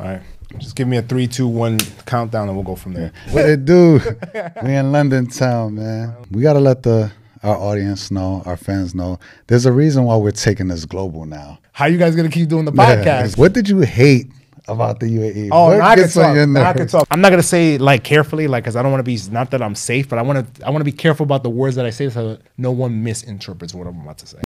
right. Just give me a 3, 2, 1 countdown and we'll go from there. What it do? We in London town, man. We got to let our audience know, our fans know, there's a reason why we're taking this global now. How you guys going to keep doing the podcast? What did you hate about the UAE? Oh, what now I can talk. I'm not going to say like carefully, like, because I don't want to be, not that I'm safe, but I want to be careful about the words that I say so no one misinterprets what I'm about to say.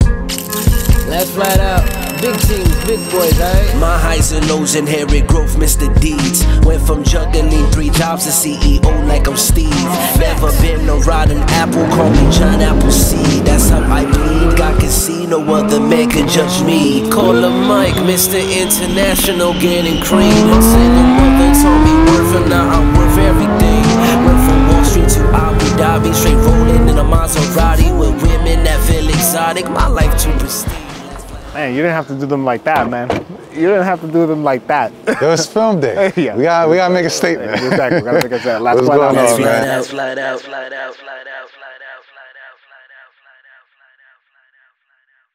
Let's flat out. Big teams, big boys, right? My highs and lows inherit growth, Mr. Deeds. Went from juggling 3 jobs to CEO like I'm Steve. Never been a rotten apple, call me John Appleseed. That's how I bleed. I can see no other man can judge me. Call him Mike, Mr. International, getting cream. Single mother told me worth, and now I'm worth everything. Went from Wall Street to Abu Dhabi, straight rolling in a Maserati with women that feel exotic. My life too pristine. Man, you didn't have to do them like that, man. You didn't have to do them like that. It was film day. Yeah. We gotta make a statement. Exactly. We gotta make a statement. What's going on, man?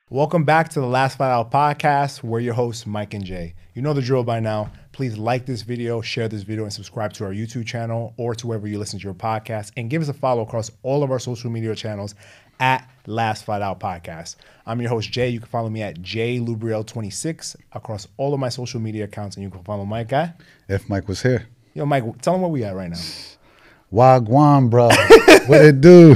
Welcome back to the Last Flight Out podcast. We're your hosts, Mike and Jay. You know the drill by now. Please like this video, share this video, and subscribe to our YouTube channel or to wherever you listen to your podcast. And give us a follow across all of our social media channels at Last Flight Out Podcast. I'm your host, Jay. You can follow me at JLubriel26 across all of my social media accounts. And you can follow Mike at If Mike was here. Yo, Mike, tell him where we at right now. Wagwan, bro. What it do?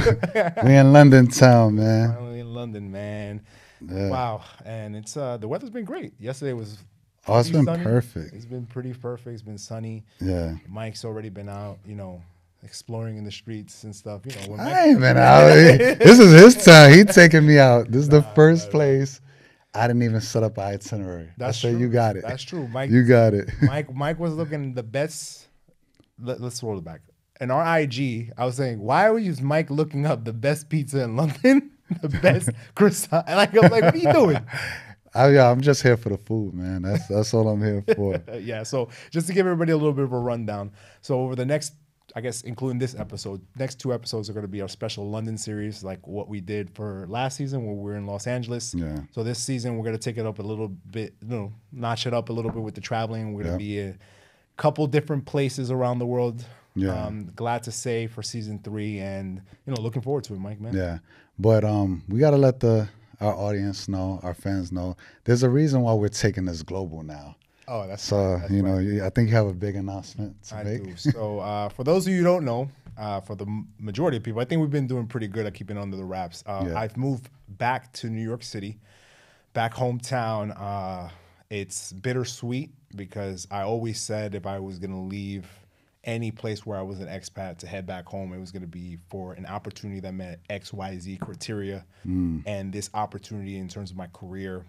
We in London town, man. Finally in London, man. Yeah. Wow. And it's the weather's been great. Yesterday was Oh, it's been sunny. perfect. It's been pretty perfect. It's been sunny. Yeah. Mike's already been out, exploring in the streets and stuff. When I ain't been out. This is his time. He taking me out. This is the first place. I didn't even set up an itinerary. That's true. You got it. That's true. Mike, you got it. Mike was looking the best. Let's roll it back. In our IG, I was saying, why was Mike looking up the best pizza in London? The best croissant? And I'm like, what are you doing? I'm just here for the food, man. That's all I'm here for. Yeah. So just to give everybody a little bit of a rundown. So over the next, I guess, including this episode, next 2 episodes are going to be our special London series, like what we did for last season when we were in Los Angeles. Yeah. So this season, we're going to take it up a little bit, notch it up a little bit with the traveling. We're going to be a couple different places around the world. Yeah. Glad to say for season 3 and, looking forward to it, Mike, man. Yeah. But we got to let our audience know, our fans know, there's a reason why we're taking this global now. Oh, that's so. That's right. I think you have a big announcement to make. I do. So for those of you who don't know, for the majority of people, I think we've been doing pretty good at keeping it under the wraps. I've moved back to New York City, back hometown. It's bittersweet because I always said if I was going to leave any place where I was an expat to head back home, it was going to be for an opportunity that met XYZ criteria. And this opportunity in terms of my career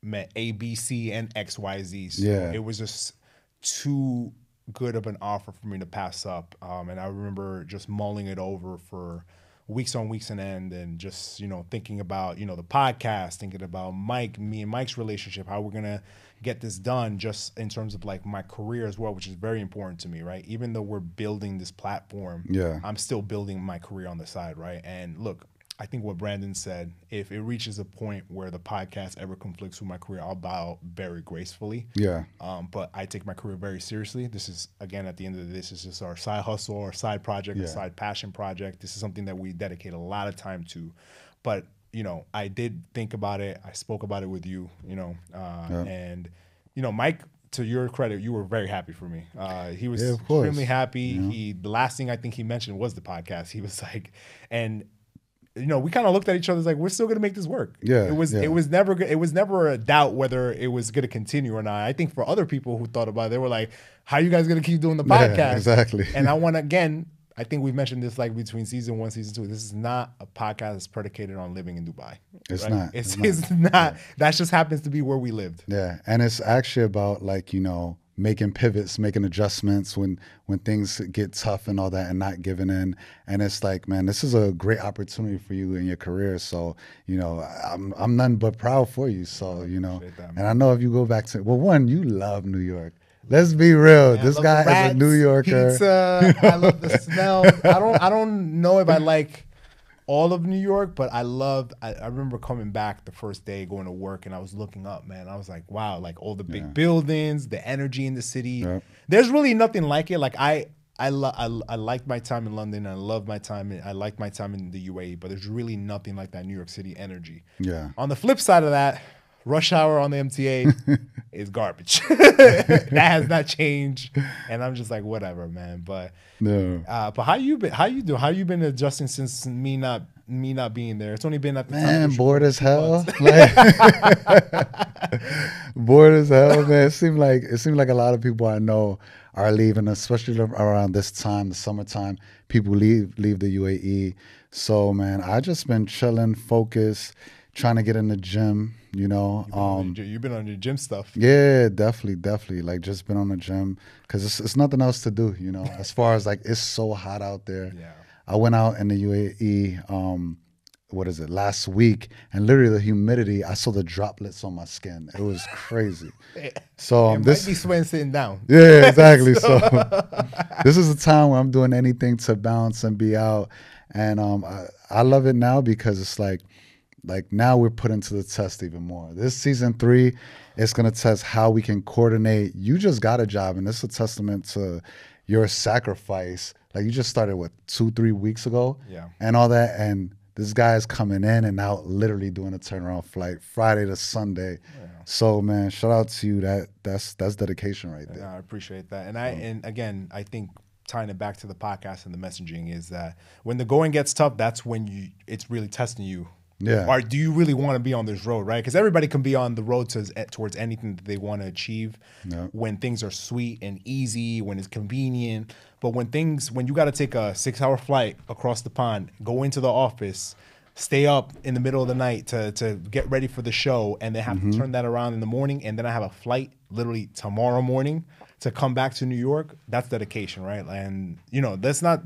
met A, B, C, and XYZ. So it was just too good of an offer for me to pass up. And I remember just mulling it over for weeks on weeks on end and just, thinking about, the podcast, thinking about me and Mike's relationship, how we're going to get this done just in terms of like my career as well, which is very important to me, right? Even though we're building this platform, I'm still building my career on the side, right? And look, I think what Brandon said, if it reaches a point where the podcast ever conflicts with my career, I'll bow very gracefully. Yeah. But I take my career very seriously. This is, again, at the end of this is just our side hustle, our side project, a side passion project. This is something that we dedicate a lot of time to. But, I did think about it. I spoke about it with you, and, Mike, to your credit, you were very happy for me. He was extremely happy. The last thing I think he mentioned was the podcast. He was like, and we kind of looked at each other like, we're still going to make this work. Yeah. It was never a doubt whether it was going to continue or not. I think for other people who thought about it, they were like, how are you guys going to keep doing the podcast? Yeah, exactly. And I think we've mentioned this like between season 1, season 2. This is not a podcast that's predicated on living in Dubai. It's right? not. It's not. Yeah. That just happens to be where we lived. Yeah. And it's actually about making pivots, making adjustments when things get tough and all that, and not giving in. And it's like, man, this is a great opportunity for you in your career. So, I'm nothing but proud for you. So, and I know if you go back to, one, you love New York. Let's be real. Man, this guy is a New Yorker. Pizza. I love the smell. I don't know if I like all of New York, but I remember coming back the first day, going to work, and I was looking up, man. I was like, wow, like all the big buildings, the energy in the city. Yep. There's really nothing like it. Like I liked my time in London. I love my time. I like my time in the UAE, but there's really nothing like that New York City energy. Yeah. On the flip side of that, rush hour on the MTA is garbage. That has not changed, and I'm just like, whatever, man. But but how you been? How you doing? How you been adjusting since me not being there? It's only been at the time bored as hell. Like, bored as hell, man. It seemed like a lot of people I know are leaving, especially around this time, the summertime. People leave the UAE. So, man, I just been chilling, focused, trying to get in the gym. You know, you've been on your gym stuff. Yeah, definitely. Like, just been on the gym because it's nothing else to do. You know, as far as like, it's so hot out there. Yeah. I went out in the UAE. Last week, and literally the humidity, I saw the droplets on my skin. It was crazy. So this might be sweating sitting down. Yeah, exactly. so this is a time where I'm doing anything to bounce and be out, and I love it now because it's like now we're put into the test even more. This season 3 is gonna test how we can coordinate. You just got a job, and this is a testament to your sacrifice. Like, you just started 2-3 weeks ago, and all that, and this guy is coming in and out, literally doing a turnaround flight Friday to Sunday. Yeah. So, man, shout out to you. That's dedication right there. Yeah, I appreciate that. And again, I think tying it back to the podcast and the messaging is that when the going gets tough, that's when it's really testing you. Yeah. Or do you really want to be on this road, right? Because everybody can be on the road towards anything that they want to achieve. Yeah. When things are sweet and easy, when it's convenient. But when you got to take a 6-hour flight across the pond, go into the office, stay up in the middle of the night to get ready for the show, and then have to turn that around in the morning, and then I have a flight literally tomorrow morning to come back to New York, that's dedication, right? And you know, that's not.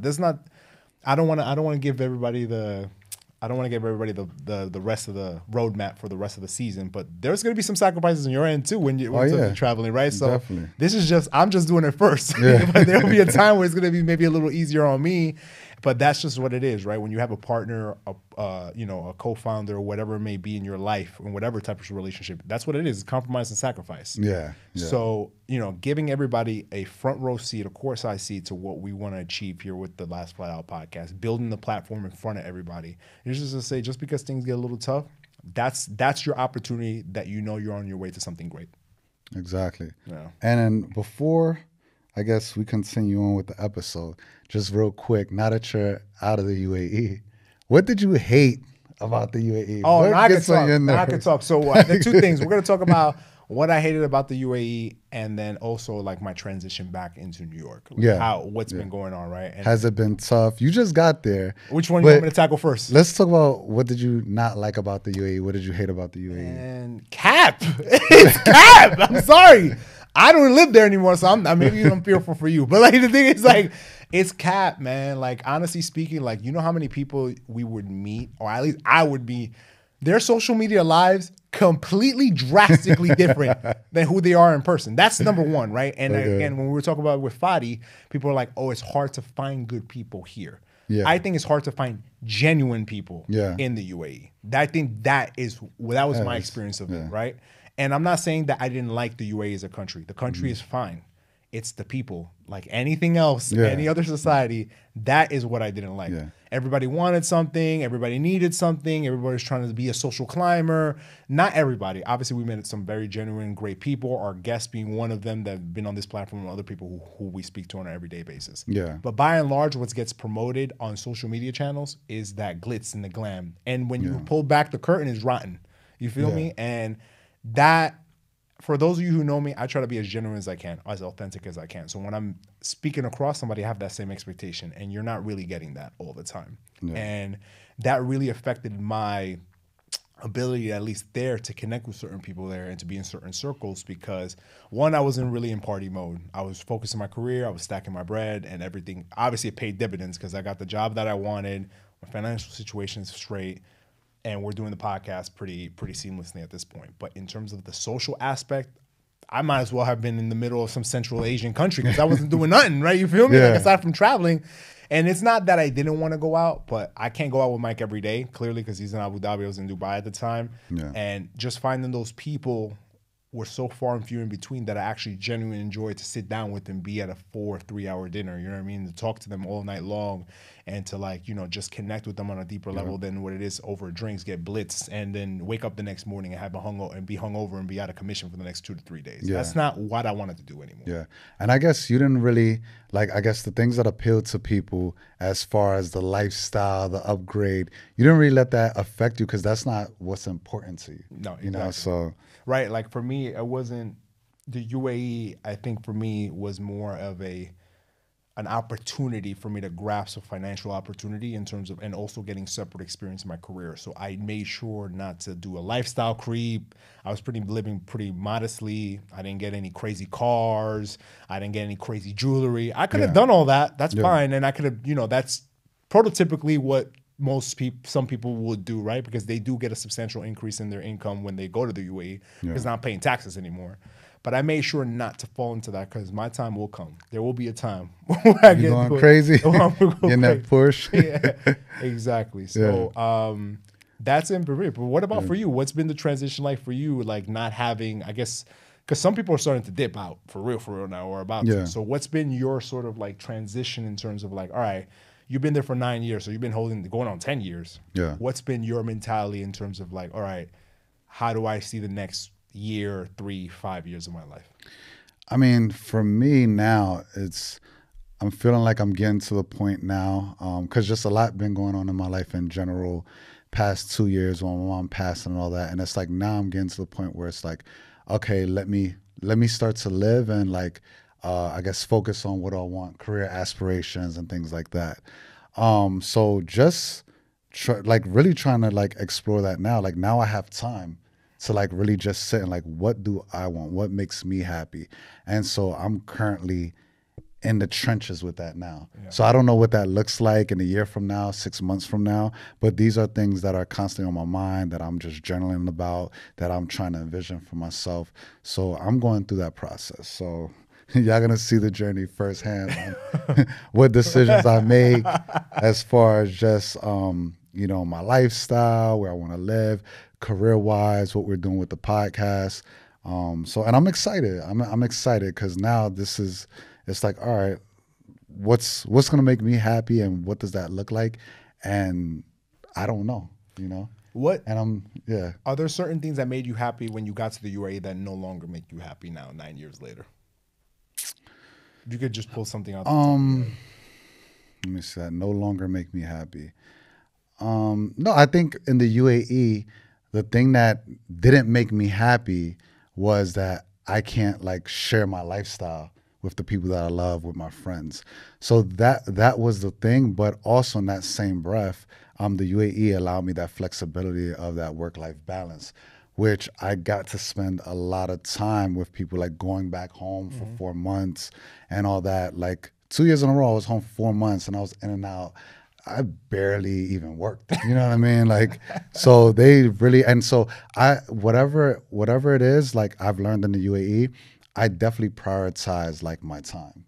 I don't want to give everybody the rest of the roadmap for the rest of the season, but there's going to be some sacrifices on your end too when you're traveling, right? So definitely. I'm just doing it first. Yeah. But there'll be a time where it's going to be maybe a little easier on me, but that's just what it is, right? When you have a partner, a co-founder, or whatever it may be in your life, in whatever type of relationship, that's what it is. It's compromise and sacrifice. Yeah. So, giving everybody a front row seat, a courtside seat to what we want to achieve here with the Last Flight Out podcast, building the platform in front of everybody. It's just to say, just because things get a little tough, that's your opportunity that you're on your way to something great. Exactly. Yeah. And then before, I guess, we continue on with the episode, just real quick, now that you're out of the UAE, what did you hate about the UAE? Oh, now I can talk. So the two things. We're going to talk about what I hated about the UAE, and then also like my transition back into New York. What's been going on, right? And has it been tough? You just got there. Which one do you want me to tackle first? Let's talk about what did you not like about the UAE? What did you hate about the UAE? And cap. It's cap. I'm sorry. I don't live there anymore, so maybe I'm fearful for you. But like the thing is, like, it's cap, man. Like, honestly speaking, like, you know how many people we would meet, or at least I would be, their social media lives completely drastically different than who they are in person. That's number one, right? And again, when we were talking about it with Fadi, people are like, oh, it's hard to find good people here. Yeah. I think it's hard to find genuine people in the UAE. I think that was my experience of it, right? And I'm not saying that I didn't like the UAE as a country. The country is fine. It's the people. Like anything else, any other society, that is what I didn't like. Yeah. Everybody wanted something. Everybody needed something. Everybody's trying to be a social climber. Not everybody. Obviously, we met some very genuine, great people. Our guests being one of them that have been on this platform, and other people who we speak to on an everyday basis. Yeah. But by and large, what gets promoted on social media channels is that glitz and the glam. And when you pull back the curtain, it's rotten. You feel me? And that, for those of you who know me, I try to be as genuine as I can, as authentic as I can. So when I'm speaking across somebody, I have that same expectation, and you're not really getting that all the time. Yeah. And that really affected my ability, at least there, to connect with certain people there and to be in certain circles because, one, I wasn't really in party mode. I was focused on my career. I was stacking my bread and everything. Obviously, it paid dividends because I got the job that I wanted. My financial situation is straight. And we're doing the podcast pretty seamlessly at this point. But in terms of the social aspect, I might as well have been in the middle of some Central Asian country because I wasn't doing nothing, right? You feel me? Like, aside from traveling. And it's not that I didn't want to go out, but I can't go out with Mike every day, clearly, because he's in Abu Dhabi. I was in Dubai at the time. Yeah. And just finding those people were so far and few in between that I actually genuinely enjoyed to sit down with and be at a 3-hour dinner. You know what I mean? To talk to them all night long and to like, you know, just connect with them on a deeper level than what it is over drinks, get blitzed, and then wake up the next morning and have be hungover and be out of commission for the next 2 to 3 days. Yeah. That's not what I wanted to do anymore. Yeah. And I guess you didn't really, like, I guess the things that appealed to people as far as the lifestyle, the upgrade, you didn't really let that affect you because that's not what's important to you. No, exactly. You know, so. Right. Like for me, it wasn't the UAE. I think for me was more of an opportunity for me to grasp a financial opportunity in terms of, and also getting separate experience in my career. So I made sure not to do a lifestyle creep. I was living pretty modestly. I didn't get any crazy cars. I didn't get any crazy jewelry. I could have done all that. That's fine. And I could have, you know, that's prototypically what some people would do, right? Because they do get a substantial increase in their income when they go to the UAE because they're not paying taxes anymore. But I made sure not to fall into that because my time will come. There will be a time where I get going crazy, getting that push. Yeah, exactly. So that's in Peru. But what about for you? What's been the transition like for you? Like not having, I guess, because some people are starting to dip out for real now or about to. So what's been your sort of like transition in terms of like, all right, you've been there for 9 years, so you've been going on 10 years. Yeah. What's been your mentality in terms of like, all right, how do I see the next year, 3, 5 years of my life? I mean, for me now, I'm feeling like I'm getting to the point now, because just a lot been going on in my life in general, past 2 years when my mom passed and all that. And it's like now I'm getting to the point where it's like, okay, let me start to live and like, I guess focus on what I want, career aspirations and things like that. So just really trying to like explore that now. Like now I have time to like really just sit and like, what do I want? What makes me happy? And so I'm currently in the trenches with that now. Yeah. So I don't know what that looks like in a year from now, 6 months from now, but these are things that are constantly on my mind that I'm just journaling about, that I'm trying to envision for myself. So I'm going through that process. So y'all gonna see the journey firsthand on what decisions I make as far as just you know, my lifestyle, where I want to live, career-wise, what we're doing with the podcast. So, and I'm excited. I'm excited because now it's like, all right, what's gonna make me happy, and what does that look like? And I don't know, you know. What? And Are there certain things that made you happy when you got to the UAE that no longer make you happy now, 9 years later? If you could just pull something out. Let me see, that no longer make me happy. No, I think in the UAE, the thing that didn't make me happy was that I can't like share my lifestyle with the people that I love, with my friends. So that was the thing. But also in that same breath, the UAE allowed me that flexibility of that work-life balance, which I got to spend a lot of time with people, like going back home for 4 months and all that. Like 2 years in a row, I was home for 4 months and I was in and out. I barely even worked, you know what I mean? Like, so they really, and so whatever it is, like I've learned in the UAE, I definitely prioritize like my time,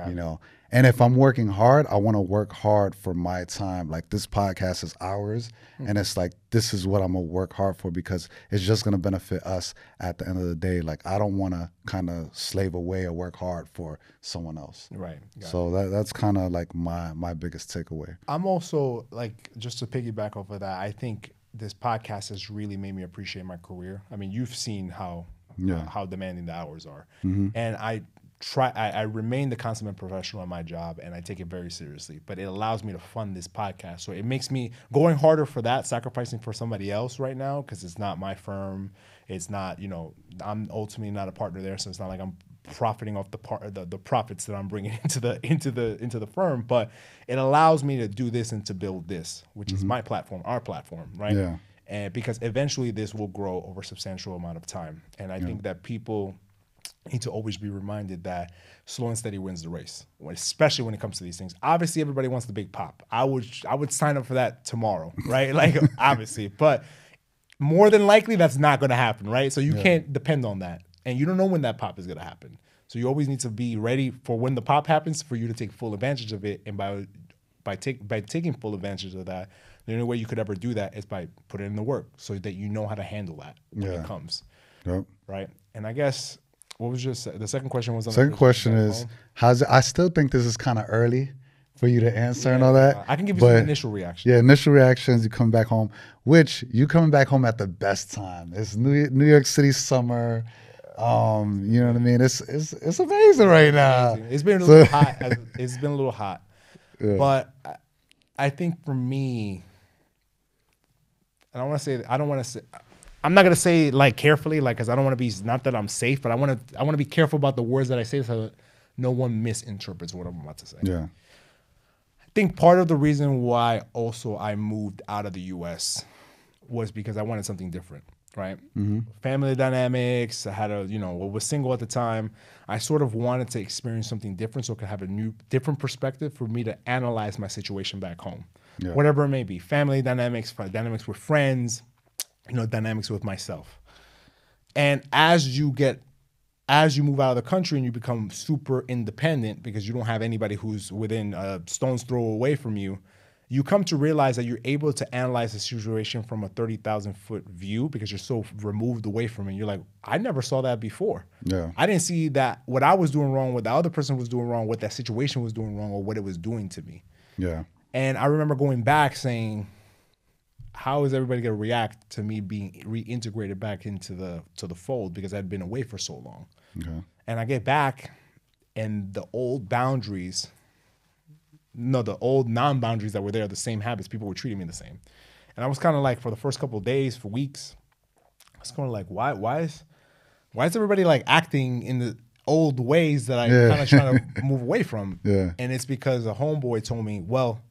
you know? And if I'm working hard, I want to work hard for my time. Like this podcast is ours, and it's like, this is what I'm going to work hard for because it's just going to benefit us at the end of the day. Like I don't want to kind of slave away or work hard for someone else. Right. So that's kind of like my biggest takeaway. I'm also like, just to piggyback off of that, I think this podcast has really made me appreciate my career. I mean, you've seen how demanding the hours are. And I remain the consummate professional in my job, and I take it very seriously, but it allows me to fund this podcast. So it makes me going harder for that, sacrificing for somebody else right now, because it's not my firm. It's not, you know, I'm ultimately not a partner there. So it's not like I'm profiting off the profits that I'm bringing into the firm, but it allows me to do this and to build this, which is my platform, our platform, right? Yeah. And because eventually this will grow over a substantial amount of time. And I think that people need to always be reminded that slow and steady wins the race, especially when it comes to these things. Obviously, everybody wants the big pop. I would sign up for that tomorrow, right? Like, obviously, but more than likely that's not going to happen, right? So you can't depend on that, and you don't know when that pop is going to happen. So you always need to be ready for when the pop happens for you to take full advantage of it, and by by taking full advantage of that, the only way you could ever do that is by putting in the work so that you know how to handle that when it comes. Yep. Right. And I guess what was just the second question was on second question is how's it, I still think this is kind of early for you to answer and all that. I can give you some initial reactions. Yeah, initial reactions. You come back home, which you coming back home at the best time. It's New York City summer. You know what I mean? It's amazing right now. It's been a little hot. It's been a little hot. Yeah. But I think for me, I don't want to say. I'm not gonna say like carefully, like, because I don't want to be. Not that I'm safe, but I want to be careful about the words that I say so that no one misinterprets what I'm about to say. Yeah. I think part of the reason why also I moved out of the U.S. was because I wanted something different, right? Mm-hmm. Family dynamics. I had was single at the time. I sort of wanted to experience something different so I could have a different perspective for me to analyze my situation back home, whatever it may be. Family dynamics with friends, dynamics with myself. And as you move out of the country and you become super independent because you don't have anybody who's within a stone's throw away from you, you come to realize that you're able to analyze the situation from a 30,000-foot view because you're so removed away from it. You're like, I never saw that before. Yeah. I didn't see that what I was doing wrong, what the other person was doing wrong, what that situation was doing wrong, or what it was doing to me. Yeah. And I remember going back saying, how is everybody going to react to me being reintegrated back into the fold because I'd been away for so long? Okay. And I get back, and the old non-boundaries that were there, the same habits, people were treating me the same. And I was kind of like, for the first couple of days, for weeks, I was kind of like, why is everybody like acting in the old ways that I kind of trying to move away from? Yeah. And it's because a homeboy told me, well,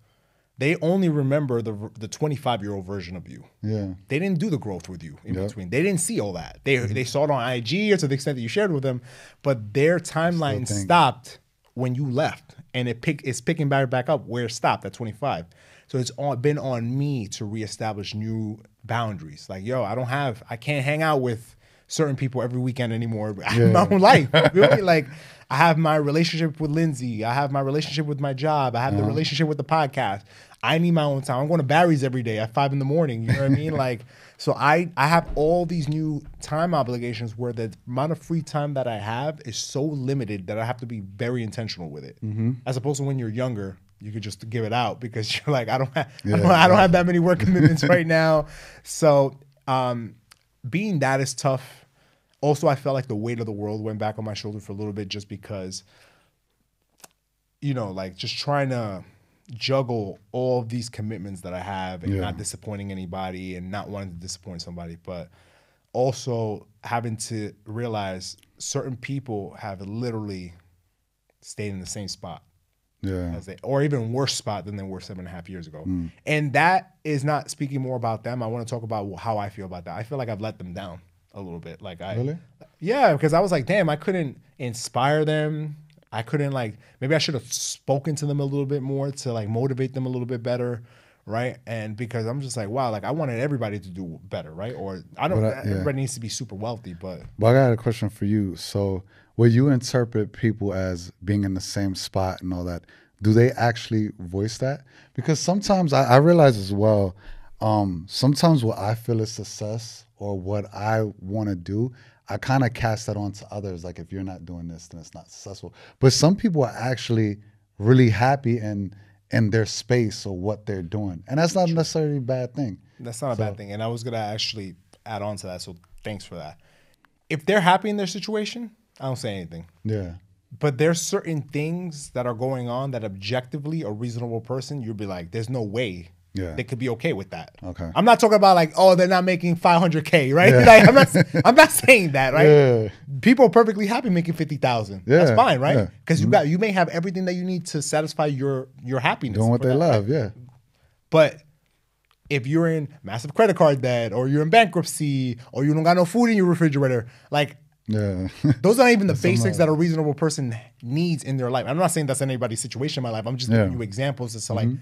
they only remember the 25-year-old version of you. Yeah. They didn't do the growth with you in between. They didn't see all that. They saw it on IG or to the extent that you shared with them, but their timeline stopped when you left, and it's picking back up where it stopped at 25. So it's been on me to reestablish new boundaries. Like, I can't hang out with certain people every weekend anymore. I have my own life. Really, like, I have my relationship with Lindsay. I have my relationship with my job. I have the relationship with the podcast. I need my own time. I'm going to Barry's every day at 5 a.m. You know what I mean? Like, so I have all these new time obligations where the amount of free time that I have is so limited that I have to be very intentional with it. Mm-hmm. As opposed to when you're younger, you could just give it out because you're like, I don't have that many work commitments right now. So being that is tough. Also, I felt like the weight of the world went back on my shoulder for a little bit just because, like just trying to juggle all of these commitments that I have and not disappointing anybody and not wanting to disappoint somebody, but also having to realize certain people have literally stayed in the same spot. Yeah. Or even worse spot than they were 7.5 years ago. Mm. And that is not speaking more about them. I want to talk about how I feel about that. I feel like I've let them down a little bit. Really? Yeah, because I was like, damn, I couldn't inspire them. I couldn't maybe I should have spoken to them a little bit more to motivate them a little bit better, right? And because I'm just like, wow, I wanted everybody to do better, right? Or everybody needs to be super wealthy, but I got a question for you. So will you interpret people as being in the same spot and all that? Do they actually voice that? Because sometimes I realize as well, sometimes what I feel is success or what I want to do, I kind of cast that on to others. Like, if you're not doing this, then it's not successful. But some people are actually really happy in their space or what they're doing. And that's not necessarily a bad thing. That's not a bad thing. And I was going to actually add on to that. So thanks for that. If they're happy in their situation, I don't say anything. Yeah. But there's certain things that are going on that objectively a reasonable person, you'll be like, there's no way they could be okay with that. Okay. I'm not talking about they're not making $500K, right? Yeah. I'm not saying that, right? Yeah. People are perfectly happy making $50,000. Yeah. That's fine, right? Because you may have everything that you need to satisfy your happiness. Doing what they love, yeah. But if you're in massive credit card debt, or you're in bankruptcy, or you don't got no food in your refrigerator, those aren't even the basics that a reasonable person needs in their life. I'm not saying that's anybody's situation in my life. I'm just giving you examples as to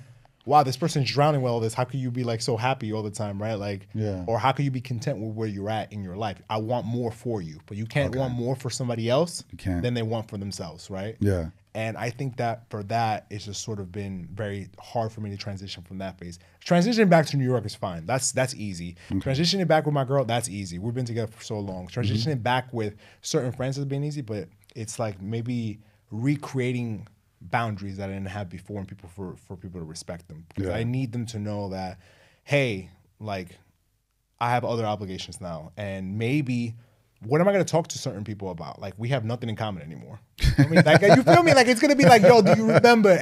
wow, this person's drowning with all this. How could you be so happy all the time, right? Or how could you be content with where you're at in your life? I want more for you, but you can't want more for somebody else than they want for themselves, right? Yeah. And I think that for that, it's just sort of been very hard for me to transition from that phase. Transitioning back to New York is fine. That's easy. Transitioning back with my girl, that's easy. We've been together for so long. Transitioning back with certain friends has been easy, but it's like maybe recreating boundaries that I didn't have before, and for people to respect them. Because I need them to know that, hey, like, I have other obligations now, and maybe what am I going to talk to certain people about? Like, we have nothing in common anymore. I mean, like, you feel me? Like, it's going to be like, yo, do you remember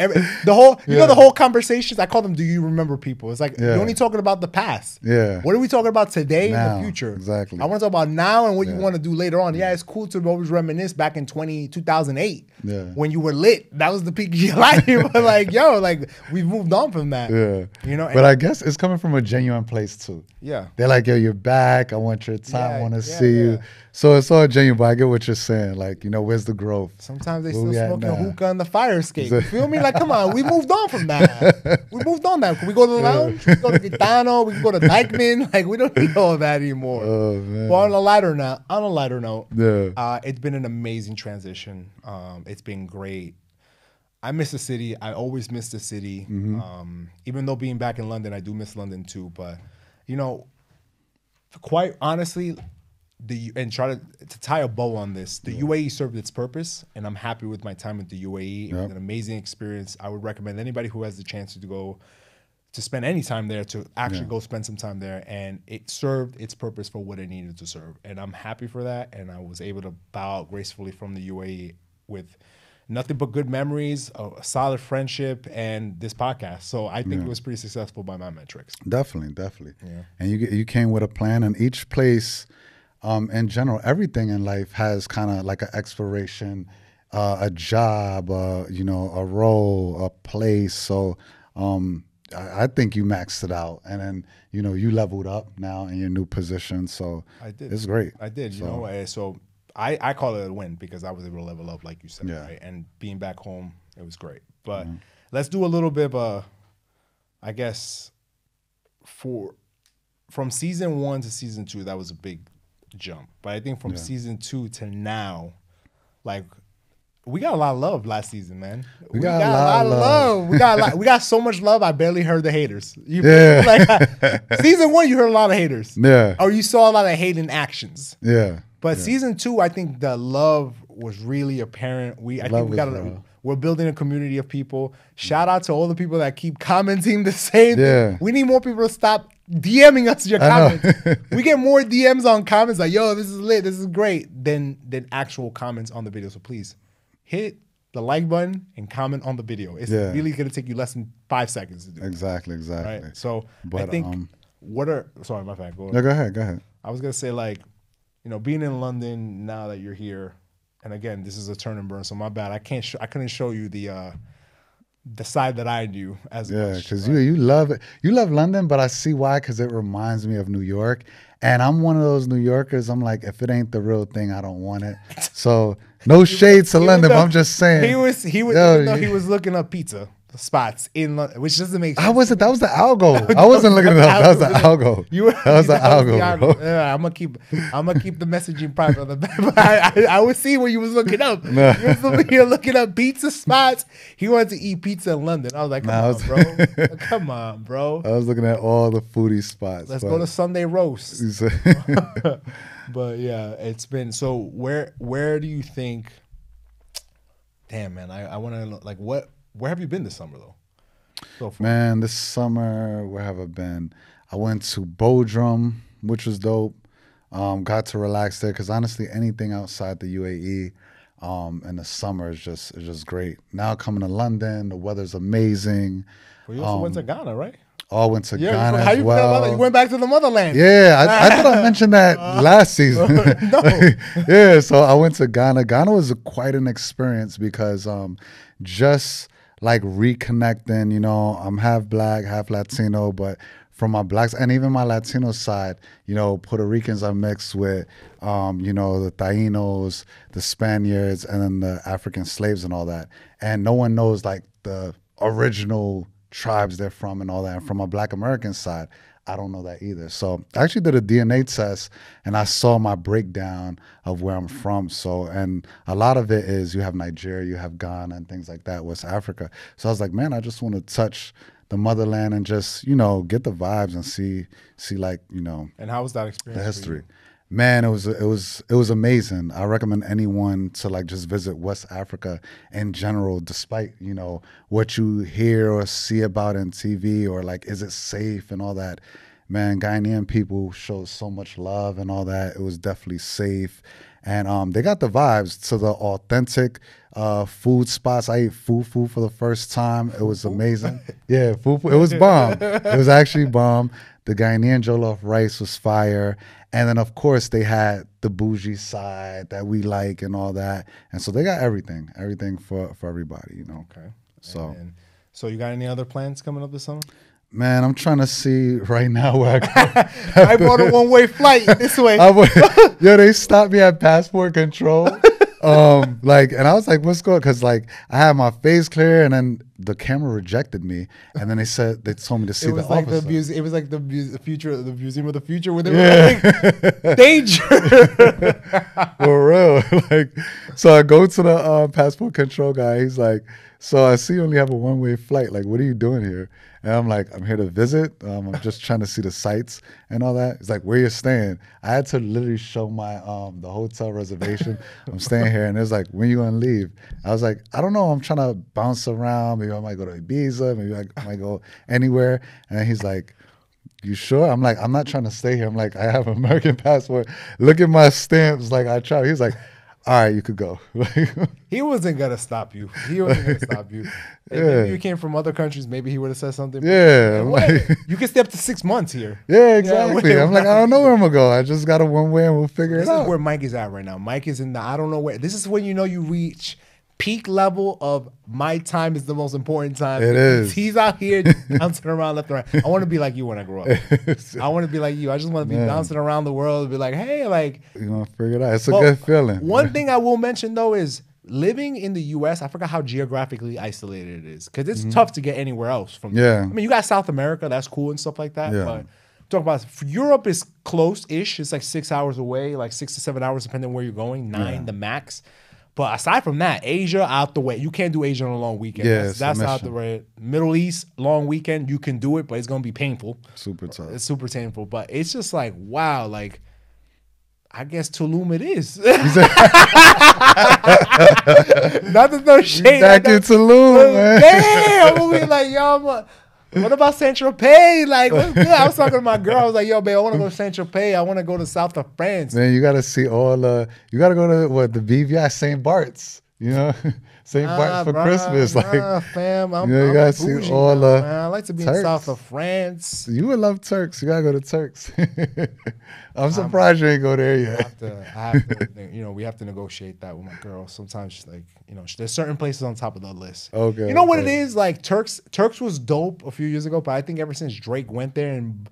the whole, you know, the whole conversations? I call them, do you remember people? It's like, you're only talking about the past. Yeah. What are we talking about today Now, and the future? exactly. I want to talk about now and what you want to do later on. Yeah, it's cool to always reminisce back in 2008 when you were lit. That was the peak of your life. But like, yo, like, we've moved on from that. Yeah. You know? But I guess it's coming from a genuine place too. Yeah. They're like, yo, you're back. I want your time. I want to see yeah. you. So it's all genuine, but I get what you're saying. Like, you know, where's the growth? Sometimes they Where still we at smoking now? hookah on the fire escape. You feel me? Like, come on, we moved on from that. We moved on that. Can we go to the lounge? We can go to Gitano. We can go to Dykeman. Like, we don't need all that anymore. Oh, man. But on a lighter note, Yeah. it's been an amazing transition. It's been great. I miss the city. I always miss the city. Even though being back in London, I do miss London too. But, you know, quite honestly, and try to tie a bow on this, the UAE served its purpose, and I'm happy with my time at the UAE. It was an amazing experience. I would recommend anybody who has the chance to go to spend any time there to actually go spend some time there, and it served its purpose for what it needed to serve. And I'm happy for that, and I was able to bow out gracefully from the UAE with nothing but good memories, a solid friendship, and this podcast. So I think it was pretty successful by my metrics. Definitely. Yeah. And you came with a plan, and each place, in general, everything in life has kind of like an exploration, a job, you know, a role, a place. So I think you maxed it out, and then, you know, you leveled up now in your new position. So I did. It's great. I did. You know, so I call it a win because I was able to level up, like you said, right? And being back home, it was great. But let's do a little bit of a, I guess, from season 1 to season 2, that was a big jump. But I think from season 2 to now, like, we got a lot of love last season, man. We got a lot of love. We got so much love. I barely heard the haters. Like, season 1, you heard a lot of haters. Yeah. Or you saw a lot of hate in actions. Yeah. But season 2, I think the love was really apparent. We're building a community of people. Shout out to all the people that keep commenting the same thing. We need more people to stop DMing us your comments. We get more DMs on comments like, yo, this is lit, this is great, than actual comments on the video. So please hit the like button and comment on the video. It's really going to take you less than 5 seconds to do. Exactly. Right? So I think sorry, my bad. Go ahead. I was going to say, like, you know, being in London now that you're here, and again, this is a turn and burn, so my bad. I couldn't show you the side that I do as much. Because you love it. You love London, but I see why, because it reminds me of New York. And I'm one of those New Yorkers, I'm like, if it ain't the real thing, I don't want it. So no shade to London, but I'm just saying. He was looking up pizza spots in London, which doesn't make sense. That was the algo. I wasn't looking it up. That was the algo. That was the algo, bro. Yeah, I'm gonna keep the messaging private. I would see what you was looking up. No. You was over here looking up pizza spots. He wanted to eat pizza in London. I was like, come on, bro. I was looking at all the foodie spots. Let's go to Sunday roast. But yeah, it's been so. Where do you think? Damn, man, I want to know, like, where have you been this summer though? So far? Man, this summer, where have I been? I went to Bodrum, which was dope. Got to relax there because honestly, anything outside the UAE in the summer is just great. Now coming to London, the weather's amazing. Well, you also went to Ghana, right? All went to Ghana as well. You went back to the motherland. Yeah, I thought I mentioned that last season. No. Yeah, so I went to Ghana. Ghana was quite an experience because just like reconnecting, you know, I'm half black, half Latino, but from my blacks and even my Latino side, you know, Puerto Ricans are mixed with, you know, the Tainos, the Spaniards, and then the African slaves and all that. And no one knows like the original tribes they're from and all that. And from a Black American side, I don't know that either. So I actually did a DNA test and I saw my breakdown of where I'm from. So, and a lot of it is you have Nigeria, you have Ghana and things like that, West Africa. So I was like, man, I just want to touch the motherland and just, you know, get the vibes and see like, you know. And how was that experience? The history. Man, it was amazing. I recommend anyone to like just visit West Africa in general, despite, you know, what you hear or see about in TV or like, is it safe and all that. Man, Ghanaian people show so much love and all that. It was definitely safe. And they got the vibes to the authentic food spots. I ate fufu for the first time. It was amazing. Yeah, fufu. It was bomb. It was actually bomb. The Ghanaian jollof rice was fire. And then, of course, they had the bougie side that we like and all that. And so they got everything for everybody, you know. Okay. So you got any other plans coming up this summer? Man, I'm trying to see right now where I go. I bought a one-way flight this way. Yo, they stopped me at passport control. And I was like, what's going on? Because like I had my face clear and then the camera rejected me. And then they told me to see the officer. It was like the Museum of the Future where they were like, danger. For real. Like, so I go to the passport control guy. He's like, so I see you only have a one-way flight. Like, what are you doing here? And I'm like, I'm here to visit. I'm just trying to see the sights and all that. It's like, where you staying? I had to literally show my the hotel reservation. I'm staying here. And it was like, when you gonna leave? I was like, I don't know. I'm trying to bounce around. Maybe I might go to Ibiza. Maybe I might go anywhere. And he's like, you sure? I'm like, I'm not trying to stay here. I'm like, I have an American passport. Look at my stamps. Like, I tried. He's like, all right, you could go. He wasn't gonna stop you. Maybe you came from other countries. Maybe he would have said something. Yeah, you can stay up to 6 months here. Yeah, exactly. I'm like, I don't know where I'm gonna go. I just got a one way, and we'll figure it out. This is where Mike is at right now. Mike is in the I don't know where. This is when you know you reach peak level of my time is the most important time. It is. He's out here bouncing around left and right. I want to be like you when I grow up. I want to be like you. I just want to be bouncing around the world and be like, hey, like. You're going to figure it out. It's a good feeling. One thing I will mention, though, is living in the U.S., I forgot how geographically isolated it is. Because it's tough to get anywhere else from. Yeah. I mean, you got South America. That's cool and stuff like that. Yeah. But talk about Europe is close-ish. It's like 6 hours away, like 6 to 7 hours, depending on where you're going. 9 the max. But aside from that, Asia out the way. You can't do Asia on a long weekend. Yeah, that's out the way. Middle East, long weekend, you can do it, but it's gonna be painful. Super tough. It's super painful. But it's just like, wow, like I guess Tulum it is. Not to throw shade. Back in Tulum, man. Damn, I'm gonna be like, yo, what about Saint Tropez? Like, what's good? I was talking to my girl. I was like, yo, babe, I want to go to Saint Tropez. I want to go to south of France. Man, you got to see all you got to go to the BVI, St. Bart's, you know? St. Bart's for Christmas. Fam, you got to see all man. I like to be Turks. in south of France. You would love Turks. You got to go to Turks. I'm surprised you ain't go there yet. I have to, we have to negotiate that with my girl. Sometimes, like, there's certain places on top of the list. Okay. You know what it is? Like, Turks was dope a few years ago, but I think ever since Drake went there and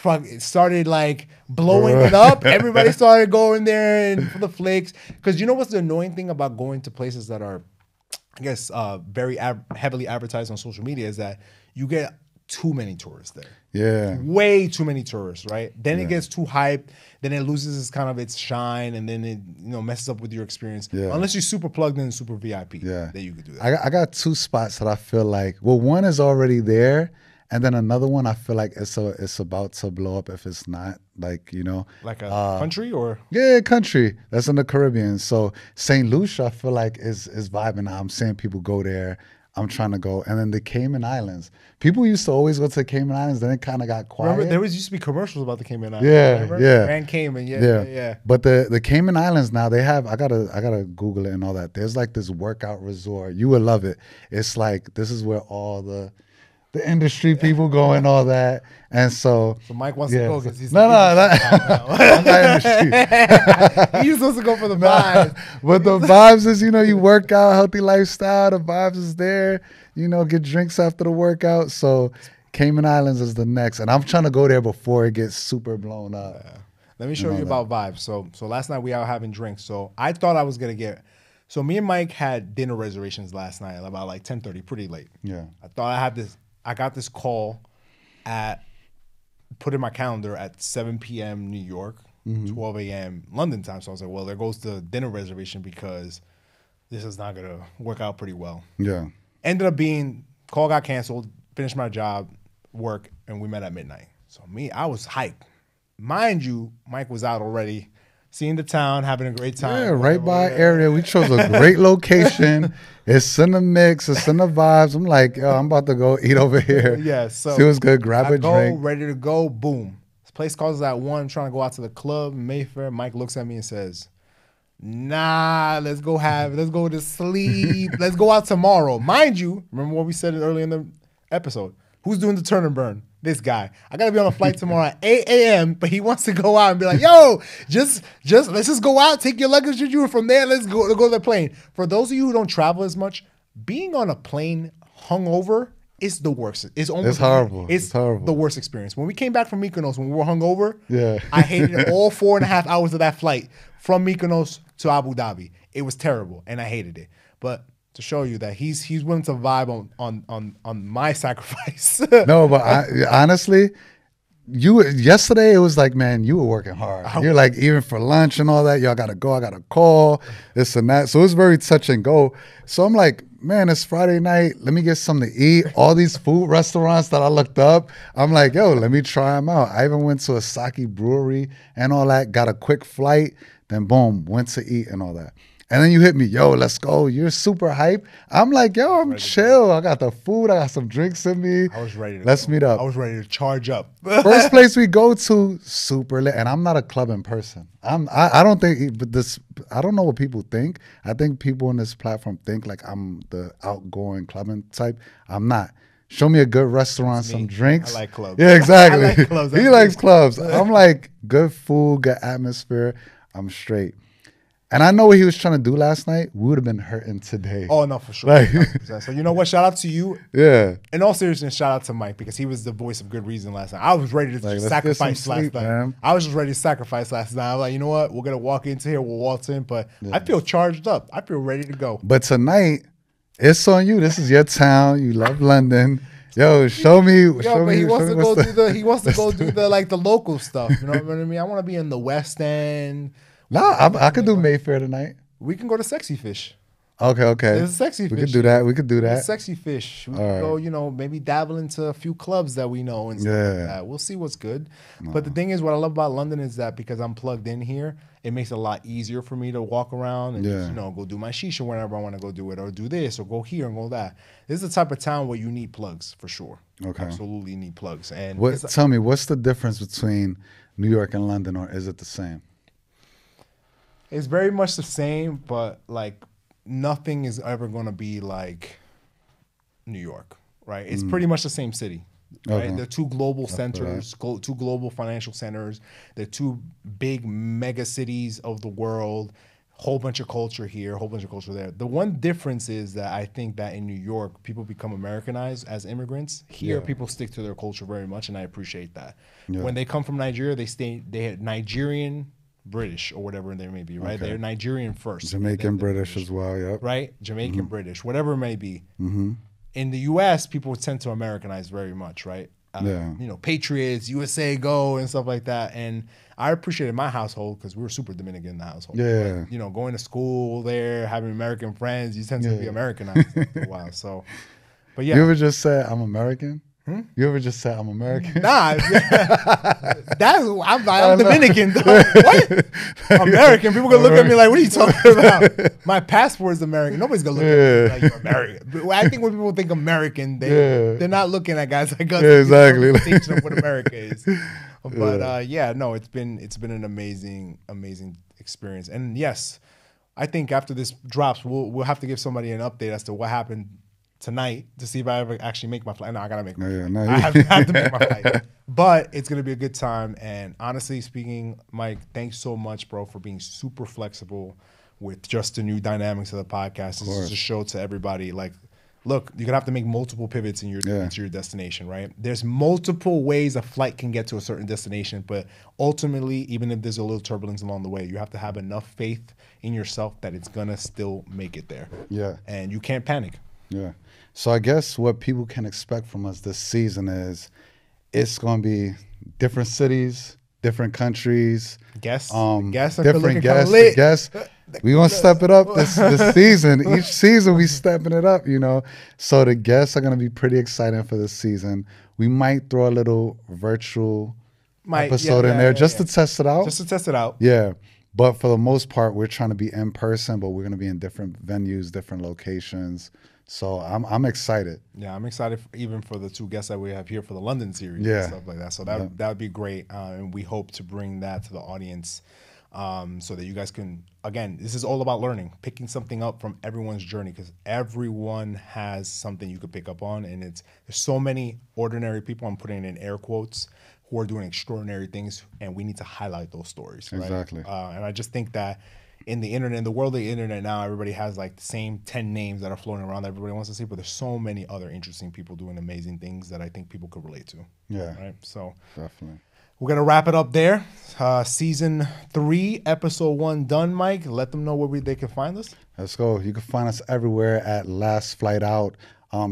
it started, like, blowing it up, everybody started going there and for the flicks. Because you know what's the annoying thing about going to places that are, I guess, very heavily advertised on social media is that you get too many tourists there. Yeah. Way too many tourists, right? Then it gets too hyped. Then it loses its shine, and then it messes up with your experience. Yeah. Unless you're super plugged in, super VIP. Yeah. Then you could do that. I got 2 spots that I feel like, well, one is already there, and then another one I feel like it's about to blow up if it's not, like, like a country or country that's in the Caribbean. So St. Lucia I feel like is vibing. I'm seeing people go there. I'm trying to go. And then the Cayman Islands. People used to always go to the Cayman Islands, then it kind of got quiet. Remember, there used to be commercials about the Cayman Islands. Yeah, yeah. Grand Cayman, yeah. But the Cayman Islands now, they have, I gotta Google it and all that. There's like this workout resort. You would love it. It's like, this is where all the industry people go and all that. And so Mike wants to go because he's I'm not industry. He's supposed to go for the vibes. But the vibes is, you work out, healthy lifestyle. The vibes is there. Get drinks after the workout. So Cayman Islands is the next. And I'm trying to go there before it gets super blown up. Let me show you about vibes. So last night we out having drinks. So I thought I was going to get... So me and Mike had dinner reservations last night about like 10:30, pretty late. Yeah. I thought I I got this call put in my calendar at 7 p.m. New York, 12 a.m. London time. So I was like, well, there goes the dinner reservation because this is not going to work out pretty well. Yeah. Ended up call got canceled, finished my job, work, and we met at midnight. So I was hyped. Mind you, Mike was out already, seeing the town, having a great time. Yeah, right by area. We chose a great location. It's in the mix. It's in the vibes. I'm like, yo, I'm about to go eat over here. Yeah, so see what's good. Grab a drink. Ready to go. Boom. This place calls us at 1. I'm trying to go out to the club in Mayfair. Mike looks at me and says, nah, let's go to sleep. Let's go out tomorrow. Mind you, remember what we said earlier in the episode? Who's doing the turn and burn? This guy. I gotta be on a flight tomorrow at 8 a.m., but he wants to go out and be like, yo, let's just go out, take your luggage with you, and from there, let's go to the plane. For those of you who don't travel as much, being on a plane hungover is the worst. It's horrible. It's horrible. The worst experience. When we came back from Mykonos, when we were hungover, yeah, I hated all 4.5 hours of that flight from Mykonos to Abu Dhabi. It was terrible, and I hated it. But to show you that he's willing to vibe on my sacrifice. No, but honestly, yesterday it was like, man, you were working hard. You're like, even for lunch and all that, yo, I gotta go, I gotta call, this and that. So it was very touch and go. So I'm like, man, it's Friday night. Let me get something to eat. All these food restaurants that I looked up, I'm like, yo, let me try them out. I even went to a sake brewery and all that, got a quick flight, then boom, went to eat and all that. And then you hit me, yo, let's go. You're super hype. I'm like, yo, I'm chill. I got the food. I got some drinks in me. I was ready to Let's meet up. I was ready to charge up. First place we go to, super lit. And I'm not a clubbing person. I don't think, but I don't know what people think. I think people on this platform think like I'm the outgoing clubbing type. I'm not. Show me a good restaurant, some drinks. I like clubs. Yeah, exactly. I like clubs. He likes clubs. I'm like, good food, good atmosphere. I'm straight. And I know what he was trying to do last night. We would have been hurting today. Oh, no, for sure. Like, so you know what? Shout out to you. Yeah. In all seriousness, shout out to Mike because he was the voice of good reason last night. I was ready to sacrifice last night. Man. I was just ready to sacrifice last night. I was like, you know what? We're going to walk into here. We'll waltz in. But I feel charged up. I feel ready to go. But tonight, it's on you. This is your town. You love London. Yo, show me. He wants to go do the local stuff. You know what I mean? I want to be in the West End. Nah, I could do Mayfair tonight. We can go to Sexy Fish. Okay. There's a Sexy Fish. We could do that. There's Sexy Fish. We can go, maybe dabble into a few clubs that we know and stuff like that. We'll see what's good. But the thing is, what I love about London is that because I'm plugged in here, it makes it a lot easier for me to walk around and just, go do my shisha whenever I want to go do it, or do this, or go here and go that. This is the type of town where you need plugs for sure. Okay. Absolutely need plugs. And tell me, what's the difference between New York and London, or is it the same? It's very much the same, but like nothing is ever going to be like New York, right? It's pretty much the same city, right? They're two global centers, two global financial centers. They're two big mega cities of the world. Whole bunch of culture here, whole bunch of culture there. The one difference is that I think that in New York, people become Americanized as immigrants. Here, people stick to their culture very much, and I appreciate that. Yeah. When they come from Nigeria, they had Nigerian, British, or whatever they may be, right? They're Nigerian first. Jamaican, British as well, yep. Right? Jamaican, British, whatever it may be. In the U.S., people tend to Americanize very much, right? Patriots, USA go, and stuff like that. And I appreciated my household because we were super Dominican in the household. Yeah. But, going to school there, having American friends, you tend to be Americanized after a while. So, but yeah. You ever just say, I'm American? You ever just say I'm American? Nah, I'm Dominican. What? American? People gonna look at me like, what are you talking about? My passport is American. Nobody's gonna look at me like you're American. But I think when people think American, they're not looking at guys like us. Yeah, exactly. Of what America is. But it's been an amazing experience. And yes, I think after this drops, we'll have to give somebody an update as to what happened tonight to see if I ever actually make my flight. No, I gotta make my flight. I have to make my flight. But it's gonna be a good time. And honestly speaking, Mike, thanks so much, bro, for being super flexible with just the new dynamics of the podcast. This is a show to everybody. Like, look, you're gonna have to make multiple pivots in into your destination, right? There's multiple ways a flight can get to a certain destination, but ultimately, even if there's a little turbulence along the way, you have to have enough faith in yourself that it's gonna still make it there. Yeah. And you can't panic. Yeah. So I guess what people can expect from us this season is it's going to be different cities, different countries. Guests. Different guests. We going to step it up this season. Each season we stepping it up, you know. So the guests are going to be pretty exciting for this season. We might throw a little virtual episode in there just to test it out. Just to test it out. Yeah. But for the most part, we're trying to be in person, but we're going to be in different venues, different locations. So I'm excited. Yeah, I'm excited even for the 2 guests that we have here for the London series and stuff like that. So that would be great. And we hope to bring that to the audience so that you guys can, again, this is all about learning, picking something up from everyone's journey, because everyone has something you could pick up on. And there's so many ordinary people, I'm putting it in air quotes, who are doing extraordinary things, and we need to highlight those stories. Right? Exactly. And I just think that in the internet, in the world of the internet now, everybody has like the same 10 names that are floating around that everybody wants to see, but there's so many other interesting people doing amazing things that I think people could relate to. Yeah. Right. So definitely. We're going to wrap it up there. Season 3, episode 1 done, Mike. Let them know where they can find us. Let's go. You can find us everywhere at Last Flight Out.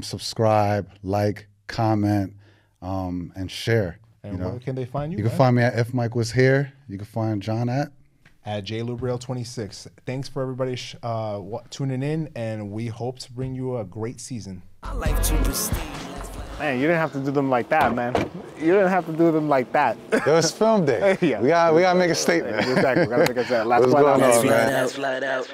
Subscribe, like, comment, and share. And where can they find you? You can find me at If Mike Was Here. You can find John at JLubrail26. Thanks for everybody tuning in, and we hope to bring you a great season. Man, you didn't have to do them like that, man. You didn't have to do them like that. It was film day. Yeah. We gotta make a statement. Exactly. We gotta make a statement. Last flight out.